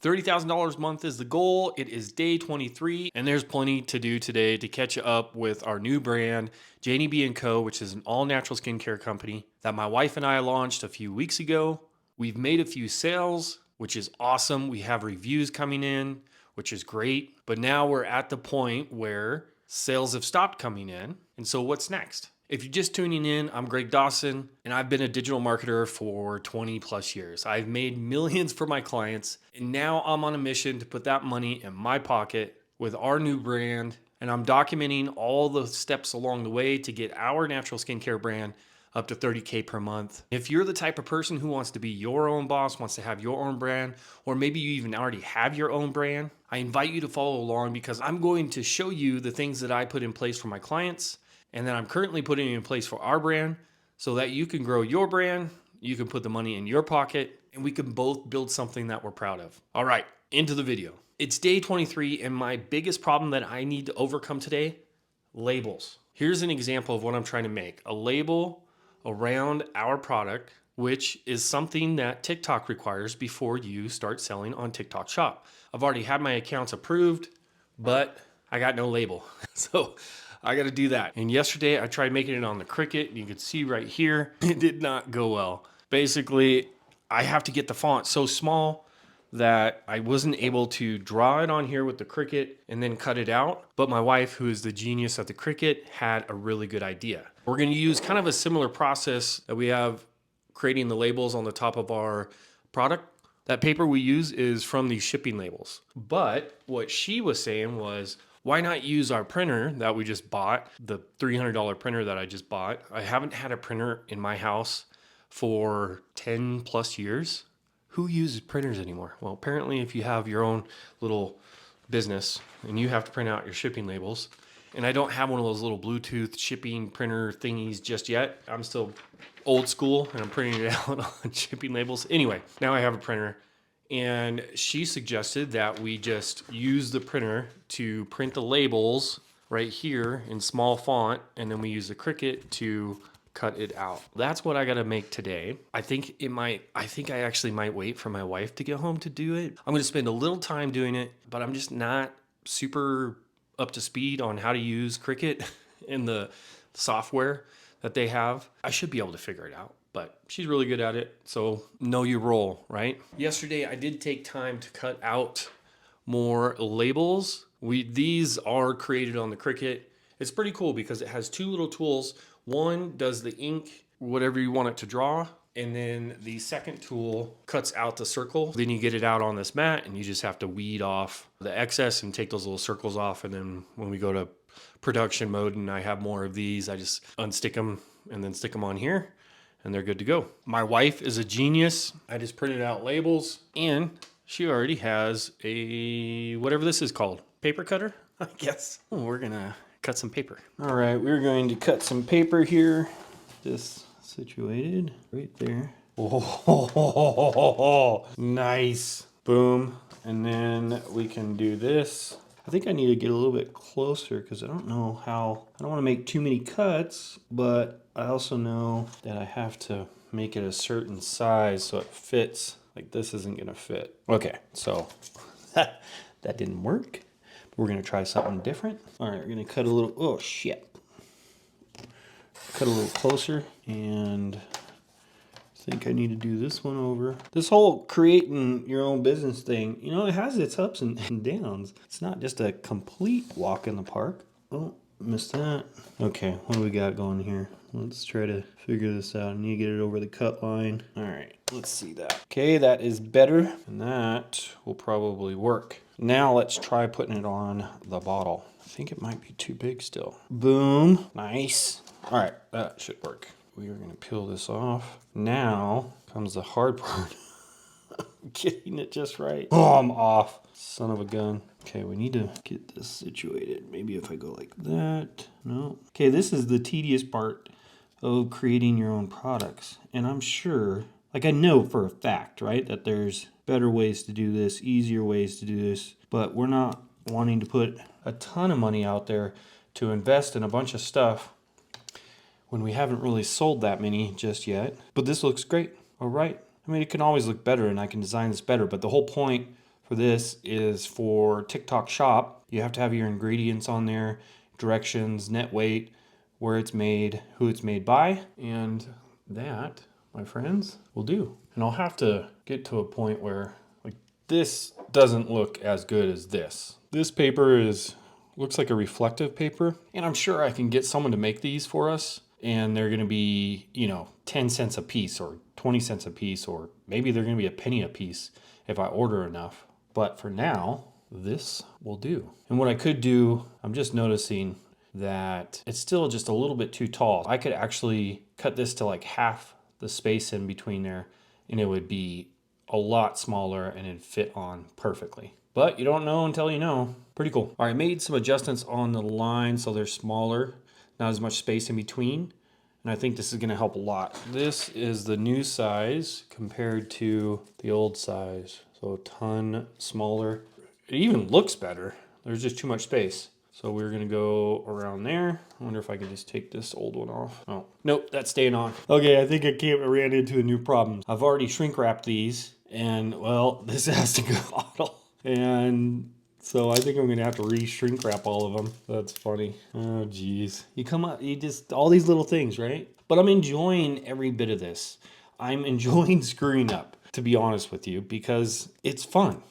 $30,000 a month is the goal. It is day 23, and there's plenty to do today to catch up with our new brand, Janie B & Co., which is an all-natural skincare company that my wife and I launched a few weeks ago. We've made a few sales, which is awesome. We have reviews coming in, which is great. But now we're at the point where sales have stopped coming in. And so what's next? If you're just tuning in, I'm Greg Dawson, and I've been a digital marketer for 20 plus years. I've made millions for my clients, and now I'm on a mission to put that money in my pocket with our new brand, and I'm documenting all the steps along the way to get our natural skincare brand up to 30K per month. If you're the type of person who wants to be your own boss, wants to have your own brand, or maybe you even already have your own brand, I invite you to follow along because I'm going to show you the things that I put in place for my clients and that I'm currently putting in place for our brand so that you can grow your brand, you can put the money in your pocket, and we can both build something that we're proud of. All right, into the video. It's day 23, and my biggest problem that I need to overcome today, labels. Here's an example of what I'm trying to make. A label around our product, which is something that TikTok requires before you start selling on TikTok Shop. I've already had my accounts approved, but I got no label. So I got to do that. And yesterday I tried making it on the Cricut. You can see right here, it did not go well. Basically, I have to get the font so small that I wasn't able to draw it on here with the Cricut and then cut it out. But my wife, who is the genius at the Cricut, had a really good idea. We're going to use kind of a similar process that we have creating the labels on the top of our product. That paper we use is from these shipping labels. But what she was saying was, why not use our printer that we just bought, the $300 printer that I just bought? I haven't had a printer in my house for 10 plus years. Who uses printers anymore? Well, apparently if you have your own little business and you have to print out your shipping labels, and I don't have one of those little Bluetooth shipping printer thingies just yet. I'm still old school and I'm printing it out on shipping labels. Anyway, now I have a printer. And she suggested that we just use the printer to print the labels right here in small font, and then we use the Cricut to cut it out. That's what I got to make today. I think I actually might wait for my wife to get home to do it. I'm going to spend a little time doing it, but I'm just not super up to speed on how to use Cricut and the software that they have. I should be able to figure it out. But she's really good at it, so know your role, right? Yesterday, I did take time to cut out more labels. These are created on the Cricut. It's pretty cool because it has two little tools. One does the ink, whatever you want it to draw, and then the second tool cuts out the circle. Then you get it out on this mat, and you just have to weed off the excess and take those little circles off. And then when we go to production mode and I have more of these, I just unstick them and then stick them on here. And they're good to go. My wife is a genius. I just printed out labels and she already has a, whatever this is called, paper cutter, I guess. Oh, we're gonna cut some paper. All right, we're going to cut some paper here. Just situated right there. Oh, nice. Boom. And then we can do this. I think I need to get a little bit closer because I don't know how, I don't want to make too many cuts, but I also know that I have to make it a certain size so it fits. Like this isn't going to fit. Okay, so that didn't work. We're going to try something different. All right, we're going to cut a little, oh shit. Cut a little closer, and I think I need to do this one over. This whole creating your own business thing, you know, it has its ups and downs. It's not just a complete walk in the park. Oh, missed that. Okay, what do we got going here? Let's try to figure this out. I need to get it over the cut line. All right, let's see that. Okay, that is better, and that will probably work. Now let's try putting it on the bottle. I think it might be too big still. Boom, nice. All right, that should work. We are going to peel this off. Now comes the hard part. Getting it just right. Oh, I'm off. Son of a gun. Okay, we need to get this situated. Maybe if I go like that. No. Okay, this is the tedious part of creating your own products. And I'm sure, like I know for a fact, right, that there's better ways to do this, easier ways to do this. But we're not wanting to put a ton of money out there to invest in a bunch of stuff when we haven't really sold that many just yet. But this looks great, all right? I mean, it can always look better and I can design this better, but the whole point for this is for TikTok Shop. You have to have your ingredients on there, directions, net weight, where it's made, who it's made by, and that, my friends, will do. And I'll have to get to a point where like this doesn't look as good as this. This paper looks like a reflective paper, and I'm sure I can get someone to make these for us, and they're going to be, 10 cents a piece or 20 cents a piece, or maybe they're going to be a penny a piece if I order enough. But for now, this will do. And what I could do, I'm just noticing that it's still just a little bit too tall. I could actually cut this to like half the space in between there, and it would be a lot smaller and it'd fit on perfectly. But you don't know until you know. Pretty cool. All right, I made some adjustments on the line so they're smaller, not as much space in between. And I think this is gonna help a lot. This is the new size compared to the old size. So a ton smaller. It even looks better. There's just too much space. So we're gonna go around there. I wonder if I can just take this old one off. Oh, nope, that's staying on. Okay, I think I ran into a new problem. I've already shrink wrapped these, and well, this has to go bottle. And so I think I'm gonna have to re-shrink wrap all of them. That's funny. Oh geez. You just, all these little things, right? But I'm enjoying every bit of this. I'm enjoying screwing up, to be honest with you, because it's fun.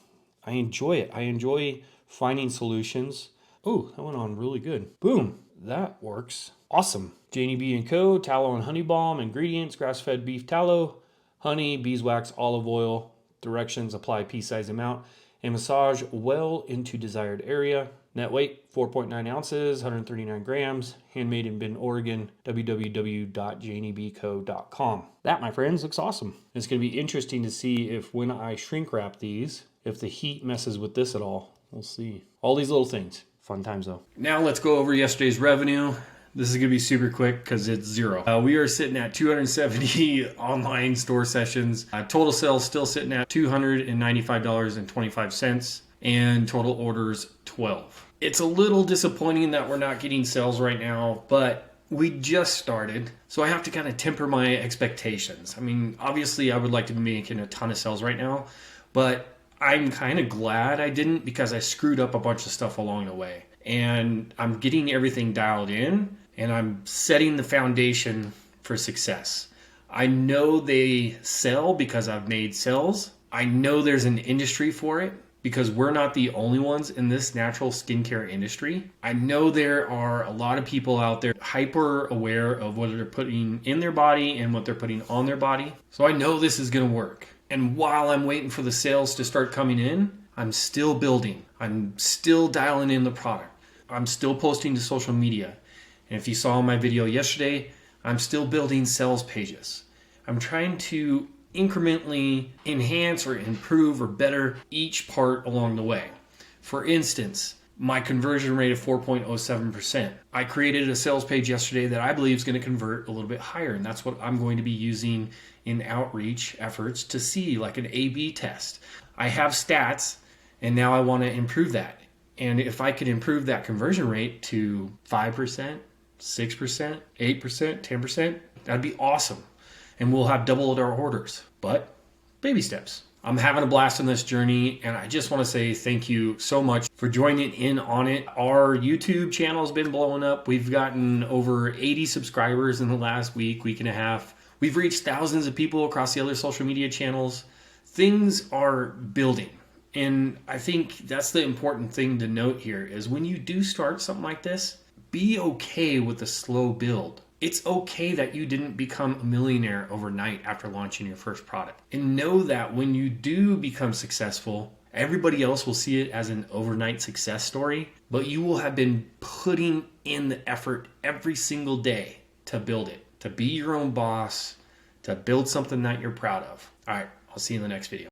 I enjoy it. I enjoy finding solutions. Oh, that went on really good. Boom, that works. Awesome. Janie B & Co, tallow and honey balm, ingredients, grass-fed beef tallow, honey, beeswax, olive oil, directions, apply pea-size amount, and massage well into desired area. Net weight, 4.9 ounces, 139 grams, handmade in Bend, Oregon, www.janiebco.com. That, my friends, looks awesome. It's gonna be interesting to see if when I shrink wrap these, if the heat messes with this at all. We'll see. All these little things. Fun times though. Now let's go over yesterday's revenue. This is gonna be super quick because it's zero. We are sitting at 270 online store sessions. Total sales still sitting at $295.25, and total orders 12. It's a little disappointing that we're not getting sales right now, but we just started, so I have to kind of temper my expectations. I mean, obviously I would like to be making a ton of sales right now, but I'm kind of glad I didn't, because I screwed up a bunch of stuff along the way. And I'm getting everything dialed in, and I'm setting the foundation for success. I know they sell because I've made sales. I know there's an industry for it because we're not the only ones in this natural skincare industry. I know there are a lot of people out there hyper aware of what they're putting in their body and what they're putting on their body. So I know this is gonna work. And while I'm waiting for the sales to start coming in, I'm still building. I'm still dialing in the product. I'm still posting to social media. And if you saw my video yesterday, I'm still building sales pages. I'm trying to incrementally enhance or improve or better each part along the way. For instance, my conversion rate of 4.07%. I created a sales page yesterday that I believe is going to convert a little bit higher, and that's what I'm going to be using in outreach efforts to see, like an A/B test. I have stats, and now I want to improve that. And if I could improve that conversion rate to 5%, 6%, 8%, 10%, that'd be awesome. And we'll have doubled our orders. But baby steps. I'm having a blast on this journey, and I just want to say thank you so much for joining in on it. Our YouTube channel has been blowing up. We've gotten over 80 subscribers in the last week and a half. We've reached thousands of people across the other social media channels. Things are building. And I think that's the important thing to note here is when you do start something like this, be okay with the slow build. It's okay that you didn't become a millionaire overnight after launching your first product. And know that when you do become successful, everybody else will see it as an overnight success story, but you will have been putting in the effort every single day to build it, to be your own boss, to build something that you're proud of. All right, I'll see you in the next video.